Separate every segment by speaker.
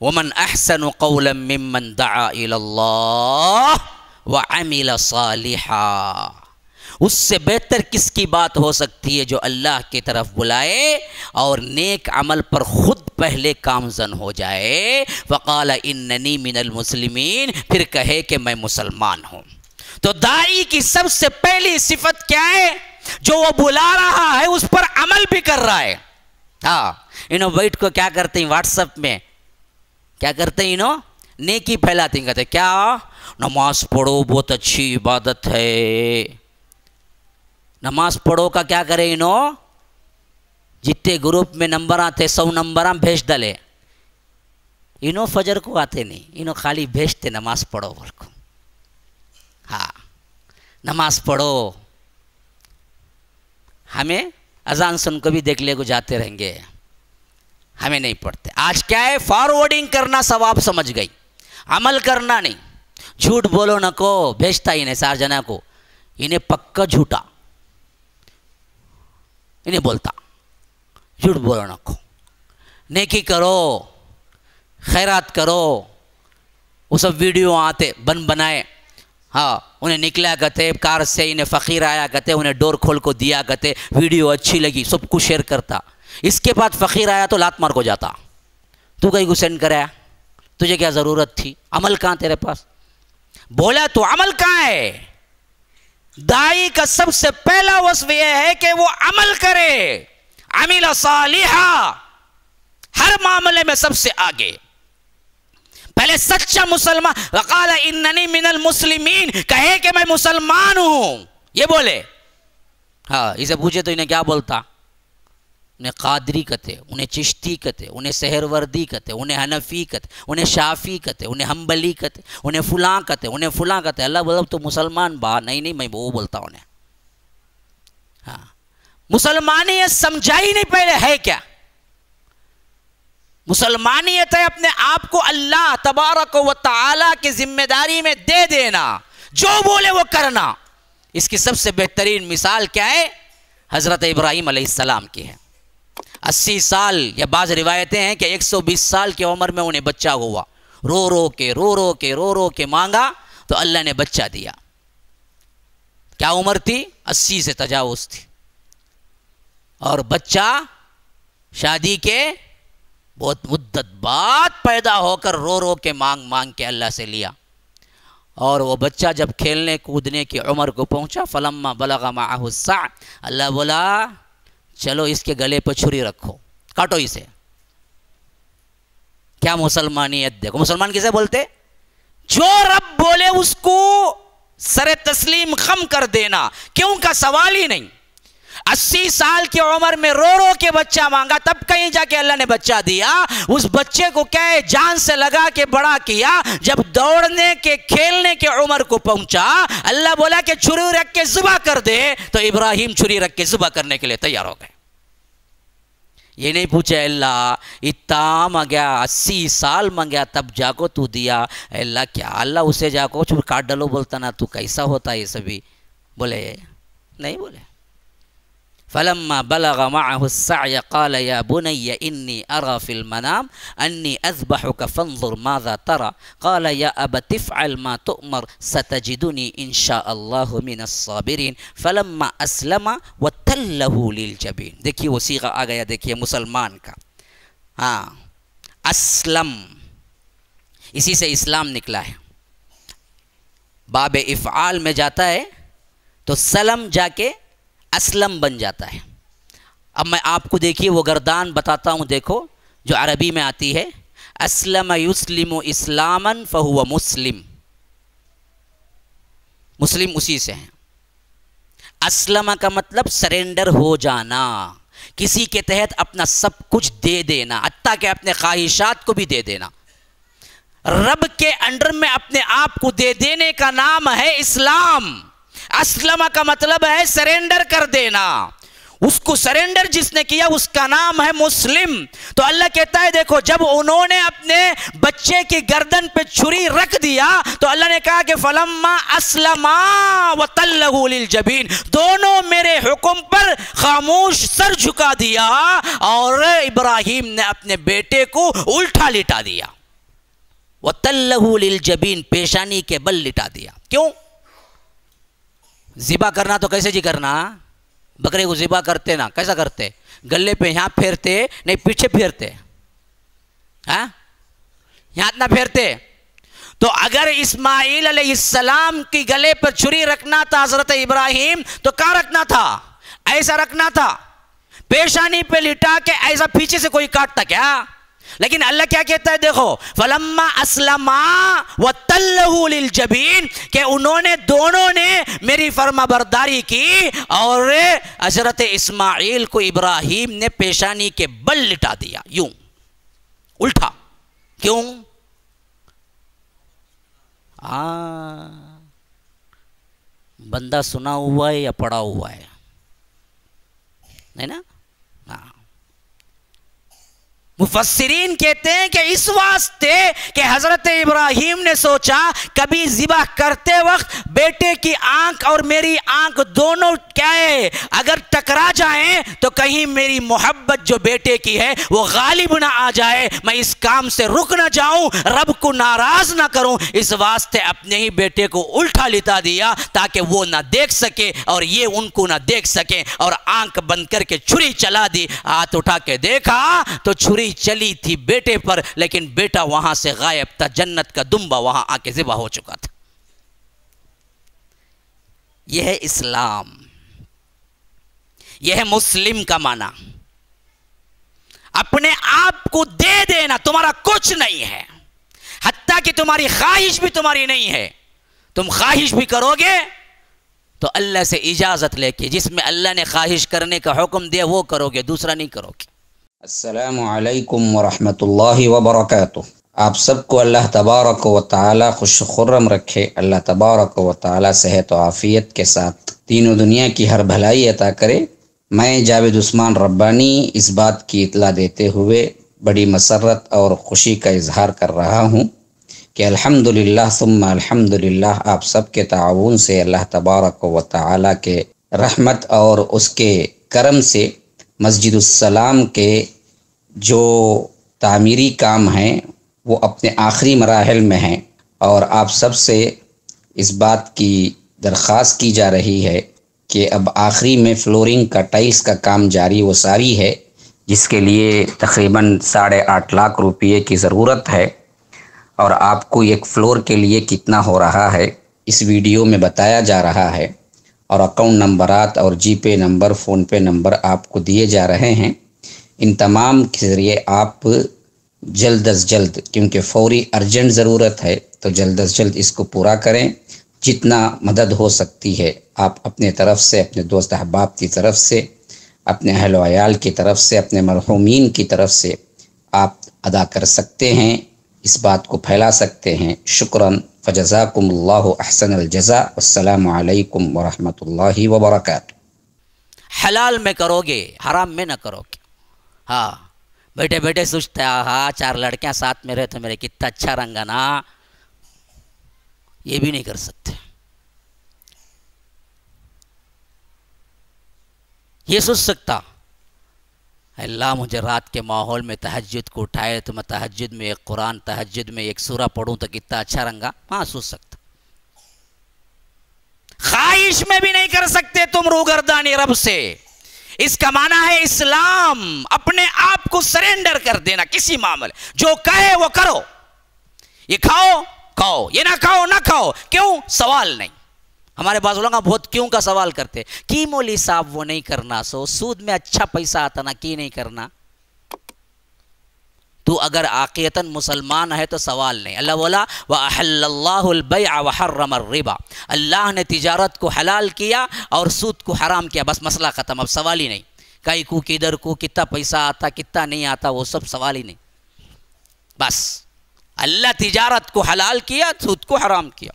Speaker 1: ومن احسن قولا ممن دعا الى اللہ وعمل صالحا، اس سے بہتر کس کی بات ہو سکتی ہے جو اللہ کی طرف بلائے اور نیک عمل پر خود پہلے کامزن ہو جائے. وقال اننی من المسلمین، پھر کہے کہ میں مسلمان ہوں. تو داعی کی سب سے پہلی صفت کیا ہے؟ جو وہ بلا رہا ہے اس پر عمل بھی کر رہا ہے. ہاں، انہوں بیٹھ کو کیا کرتے ہیں واٹس ایپ میں، کیا کرتے ہیں انہوں نیکی پھیلاتے ہیں، کہتے ہیں کیا نماز پڑھو بہت اچھی عبادت ہے. نماز پڑھو کا کیا کرے انہوں، جتنے گروپ میں نمبر آتے 100 نمبر بھیج ڈالے. انہوں فجر کو آتے نہیں، انہوں خالی بھیجتے نماز پڑھو بول کو. ہاں نماز پڑھو. ہمیں اذان سن کو بھی دیکھ لے کو جاتے رہیں گے، ہمیں نہیں پڑھتے. آج کیا ہے، فارورڈنگ کرنا ثواب سمجھ گئی، عمل کرنا نہیں. جھوٹ بولو نہ کو بھیجتا انہیں 4 جنا کو، انہیں پکا جھوٹا انہیں بولتا. جھوٹ بولو نہ کو، نیکی کرو، خیرات کرو. وہ سب ویڈیو آتے بنائے، ہاں انہیں نکلا کرتے کار سے، انہیں فقیر آیا کرتے، انہیں ڈور کھول کو دیا کرتے، ویڈیو اچھی لگی سب کو شیئر کرتا. اس کے بعد فقیر آیا تو لات مار کو جاتا، تو کہیں کو سینڈ کرایا، تجھے کیا ضرورت تھی، عمل کہاں تیرے پاس؟ بولا تو عمل کہاں ہے؟ داعی کا سب سے پہلا وصف یہ ہے کہ وہ عمل کرے، عمل صالحا، ہر معاملے میں سب سے آگے. پہلے سچا مسلمان، وقال اننی من المسلمین، کہے کہ میں مسلمان ہوں، یہ بولے. ہاں اسے پوچھے تو انہیں کیا بولتا؟ انہیں قادری کہتے، انہیں چشتی کہتے، انہیں سہروردی کہتے، انہیں حنفی کہتے، انہیں شافی کہتے، انہیں حنبلی کہتے، انہیں فلاں کہتے، انہیں فلاں کہتے. اللہ بولتا تو مسلمان با نہیں میں وہ بولتا ہوں انہیں. ہاں مسلمانیت سمجھائی نہیں پہلے ہے کیا؟ مسلمانیت ہے اپنے آپ کو اللہ تبارک و تعالی کی ذمہ داری میں دے دینا، جو بولے وہ کرنا. اس کی سب سے بہترین مثال کیا ہے؟ حضرت ابراہیم علیہ السلام کی ہے. 80 سال یا بعض روایتیں ہیں کہ 120 سال کی عمر میں انہیں بچہ ہوا، رو رو کے مانگا تو اللہ نے بچہ دیا. کیا عمر تھی؟ 80 سے تجاوز تھی. اور بچہ شادی کے بہت مدت بعد پیدا ہو کر رو کے مانگ کے اللہ سے لیا. اور وہ بچہ جب کھیلنے کودنے کی عمر کو پہنچا، فلما بلغ معہ السعی، اللہ بولا چلو اس کے گلے پہ چھری رکھو، کاٹو اسے. کیا مسلمانیت دیکھو. مسلمان کسے بولتے؟ جو رب بولے اس کو سر تسلیم خم کر دینا، کیوں کا سوال ہی نہیں. 80 سال کی عمر میں رو کے بچہ مانگا، تب کہیں جا کے اللہ نے بچہ دیا. اس بچے کو کیا ہے جان سے لگا کے بڑا کیا. جب دوڑنے کے کھیلنے کے عمر کو پہنچا، اللہ بولا کہ چھری رکھ کے ذبح کر دے، تو ابراہیم چھری رکھ کے ذبح کرنے کے لیے تیار ہو گئے. یہ نہیں پوچھے اللہ اتنا مانگیا، 80 سال مانگیا تب جا کو تو دیا. اللہ کیا اللہ اسے جا کو چھوڑ کاٹ ڈالو بولتا نا، تو کیسا ہوتا ہے یہ سبھی؟ بولے نہیں. بولے فلما بلغ معه السعي قال يا بني إني أرى في المنام أني أذبحك فانظر ماذا ترى قال يا أبت افعل ما تؤمر ستجدني إن شاء الله من الصابرين فلما أسلم وتله للجبين. دیکھیے وہ صیغہ آ گیا، دیکھیے مسلمان کا. ہاں اسلم، اسی سے اسلام نکلا ہے. باب افعال میں جاتا ہے تو سلم جا کے اسلم بن جاتا ہے. اب میں آپ کو دیکھیے وہ گردان بتاتا ہوں، دیکھو جو عربی میں آتی ہے، اسلم یسلم اسلاما فہو مسلم. مسلم اسی سے ہیں. اسلم کا مطلب سرنڈر ہو جانا، کسی کے تحت اپنا سب کچھ دے دینا، حتیٰ کہ اپنے خواہشات کو بھی دے دینا. رب کے انڈر میں اپنے آپ کو دے دینے کا نام ہے اسلام. اسلم کا مطلب ہے سرنڈر کر دینا. اس کو سرنڈر جس نے کیا اس کا نام ہے مسلم. تو اللہ کہتا ہے دیکھو جب انہوں نے اپنے بچے کی گردن پہ چھری رکھ دیا تو اللہ نے کہا کہ فلما اسلما وتلہ للجبین، دونوں میرے حکم پر خاموش سر جھکا دیا اور ابراہیم نے اپنے بیٹے کو الٹا لٹا دیا. وَتَلَّهُ لِلْجَبِينِ پیشانی کے بل لٹا دیا. کیوں؟ ذبح کرنا تو کیسے جی کرنا؟ بکرے کو ذبح کرتے نا کیسا کرتے؟ گلے پہ یہاں پھیرتے نہیں پیچھے پھیرتے، ہاں یہاں نہ پھیرتے. تو اگر اسماعیل علیہ السلام کی گلے پر چھری رکھنا تھا حضرت ابراہیم تو کہاں رکھنا تھا؟ ایسا رکھنا تھا، پیشانی پہ لٹا کے ایسا پیچھے سے کوئی کاٹتا کیا؟ لیکن اللہ کیا کہتا ہے دیکھو فَلَمَّا أَسْلَمَا وَتَلَّهُ لِلْجَبِينِ کہ انہوں نے دونوں نے میری فرما برداری کی اور حضرت اسماعیل کو ابراہیم نے پیشانی کے بل لٹا دیا، یوں الٹا. کیوں؟ بندہ سنا ہوا ہے یا پڑھا ہوا ہے؟ نہیں نا؟ مفسرین کہتے ہیں کہ اس واسطے کہ حضرت ابراہیم نے سوچا کبھی ذبح کرتے وقت بیٹے کی آنکھ اور میری آنکھ دونوں کیا ہے اگر ٹکرا جائیں تو کہیں میری محبت جو بیٹے کی ہے وہ غالب نہ آ جائے، میں اس کام سے رک نہ جاؤں، رب کو ناراض نہ کروں. اس واسطے اپنے ہی بیٹے کو الٹا لٹا دیا تاکہ وہ نہ دیکھ سکے اور یہ ان کو نہ دیکھ سکے، اور آنکھ بند کر کے چھری چلا دی. ہاتھ اٹھا کے دیکھا تو چھری چلی تھی بیٹے پر، لیکن بیٹا وہاں سے غائب تھا، جنت کا دمبا وہاں آ کے ذبح ہو چکا تھا. یہ ہے اسلام، یہ ہے مسلم کا معنی. اپنے آپ کو دے دینا، تمہارا کچھ نہیں ہے، حتیٰ کہ تمہاری خواہش بھی تمہاری نہیں ہے. تم خواہش بھی کرو گے تو اللہ سے اجازت لے کے، جس میں اللہ نے خواہش کرنے کا حکم دیا وہ کرو گے، دوسرا نہیں کرو گے.
Speaker 2: السلام علیکم ورحمۃ اللہ وبرکاتہ. آپ سب کو اللہ تبارک و تعالی خوش خرم رکھے، اللہ تبارک و تعالی صحت و عافیت کے ساتھ دین و دنیا کی ہر بھلائی عطا کرے. میں جاوید عثمان ربانی اس بات کی اطلاع دیتے ہوئے بڑی مسرت اور خوشی کا اظہار کر رہا ہوں کہ الحمدللہ ثم الحمدللہ آپ سب کے تعاون سے اللہ تبارک و تعالی کے رحمت اور اس کے کرم سے مسجد السلام کے جو تعمیری کام ہیں وہ اپنے آخری مراحل میں ہیں، اور آپ سب سے اس بات کی درخواست کی جا رہی ہے کہ اب آخری میں فلورنگ کا ٹائلز کا کام جاری و ساری ہے، جس کے لیے تقریباً 8.5 لاکھ روپے کی ضرورت ہے. اور آپ کو ایک فلور کے لیے کتنا ہو رہا ہے اس ویڈیو میں بتایا جا رہا ہے، اور اکاؤنٹ نمبرات اور جی پے نمبر، فون پے نمبر آپ کو دیے جا رہے ہیں. ان تمام کے ذریعے آپ جلد از جلد، کیونکہ فوری ارجنٹ ضرورت ہے، تو جلد از جلد اس کو پورا کریں. جتنا مدد ہو سکتی ہے آپ اپنے طرف سے، اپنے دوست احباب کی طرف سے، اپنے اہل و عیال کی طرف سے، اپنے مرحومین کی طرف سے آپ ادا کر سکتے ہیں، اس بات کو پھیلا سکتے ہیں. شکراً، فجزاکم اللہ احسن الجزاء. السلام علیکم ورحمۃ اللہ وبرکاتہ.
Speaker 1: حلال میں کرو گے، حرام میں نہ کرو گے. ہاں بیٹھے بیٹھے سوچتا ہے ہاں 4 لڑکیاں ساتھ میں رہے تو میرے کتنا اچھا رنگا نا، یہ بھی نہیں کر سکتے. یہ سوچ سکتا اللہ مجھے رات کے ماحول میں تہجد کو اٹھائے تو میں تہجد میں ایک قرآن، تہجد میں ایک سورہ پڑھوں تو کتنا اچھا رنگا. ہاں سوچ سکتا. خواہش میں بھی نہیں کر سکتے تم روگردانی رب سے. اس کا معنی ہے اسلام، اپنے آپ کو سرنڈر کر دینا کسی معاملے. جو کہے وہ کرو، یہ کھاؤ کھاؤ، یہ نہ کھاؤ نہ کھاؤ. کیوں؟ سوال نہیں. ہمارے پاس لوگ بہت کیوں کا سوال کرتے، کی مولی صاحب وہ نہیں کرنا، سو سود میں اچھا پیسہ آتا نا، کی نہیں کرنا. تو اگر عقیدتاً مسلمان ہے تو سوال نہیں. اللہ بولا وَأَحَلَّ اللَّهُ الْبَيْعَ وَحَرَّمَ الرِّبَا، اللہ نے تجارت کو حلال کیا اور سود کو حرام کیا، بس مسئلہ ختم. اب سوال ہی نہیں کئی کو کدھر کو کتنا پیسہ آتا کتنا نہیں آتا، وہ سب سوال ہی نہیں. بس اللہ تجارت کو حلال کیا، سود کو حرام کیا.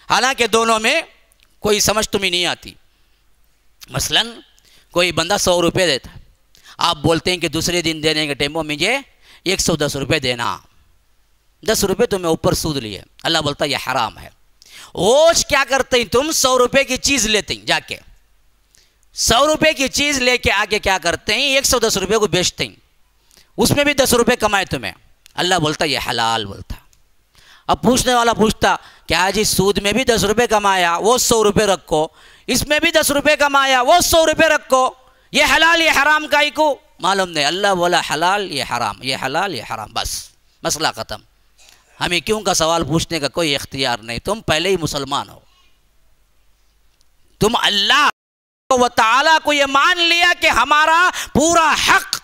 Speaker 1: حالانکہ دونوں میں کوئی سمجھ تمہیں نہیں آتی. مثلا کوئی بندہ 100 روپے دیتا، آپ بولتے ہیں کہ دوسرے دن دینے کے ٹائم مجھے 110 روپے دینا، 10 روپے تمہیں اوپر سود لیے. اللہ بولتا یہ حرام ہے. اوش کیا کرتے ہیں تم؟ 100 روپے کی چیز لیتے ہیں، جا کے 100 روپے کی چیز لے کے آگے کیا کرتے ہیں 110 روپے کو بیچتے ہیں، اس میں بھی 10 روپے کمائے تمہیں. اللہ بولتا یہ حلال. بولتا اب پوچھنے والا پوچھتا کہ حاجی سود میں بھی 10 روپے کمایا وہ 100 روپے رکھو، اس میں بھی 10 روپے کمایا وہ 100 روپے رکھو، یہ حلال یہ حرام کائی کو معلوم نہیں؟ اللہ بولا حلال یہ حرام، یہ حلال یہ حرام، بس مسئلہ ختم۔ ہمیں کیوں کا سوال پوچھنے کا کوئی اختیار نہیں، تم پہلے ہی مسلمان ہو، تم اللہ و تعالیٰ کو یہ مان لیا کہ ہمارا پورا حق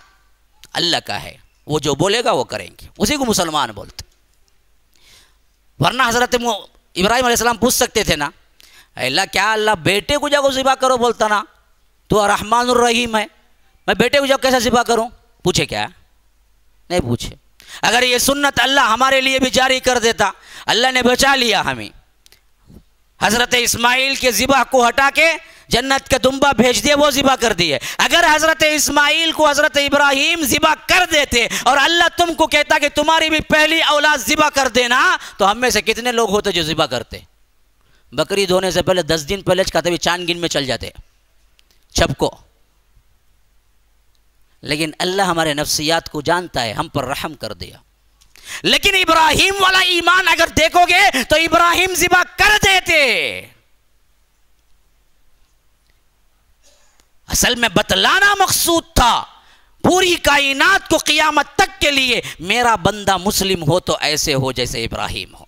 Speaker 1: اللہ کا ہے، وہ جو بولے گا وہ کریں گے، اسی کو مسلمان بولتے۔ ورنہ حضرت ابراہیم علیہ السلام پوچھ سکتے تھے نا، اللہ کیا اللہ بیٹے کو جا کو ذبح کرو بولتا نا، تو رحمان الرحیم ہے، میں بیٹے کو جا کیسے ذبح کروں؟ پوچھے کیا؟ نہیں پوچھے۔ اگر یہ سنت اللہ ہمارے لیے بھی جاری کر دیتا، اللہ نے بچا لیا ہمیں، حضرت اسماعیل کے ذبح کو ہٹا کے جنت کے دمبا بھیج دیے، وہ ذبح کر دیے۔ اگر حضرت اسماعیل کو حضرت ابراہیم ذبح کر دیتے اور اللہ تم کو کہتا کہ تمہاری بھی پہلی اولاد ذبح کر دینا، تو ہم میں سے کتنے لوگ ہوتے جو ذبح کرتے؟ بکری دھونے سے پہلے 10 دن پہلے کہتے بھی چاند گن میں چل جاتے چھپ کو۔ لیکن اللہ ہمارے نفسیات کو جانتا ہے، ہم پر رحم کر دیا۔ لیکن ابراہیم والا ایمان اگر دیکھو گے تو ابراہیم ذبح کر دیتے۔ اصل میں بتلانا مقصود تھا پوری کائنات کو قیامت تک کے لیے، میرا بندہ مسلم ہو تو ایسے ہو جیسے ابراہیم ہو۔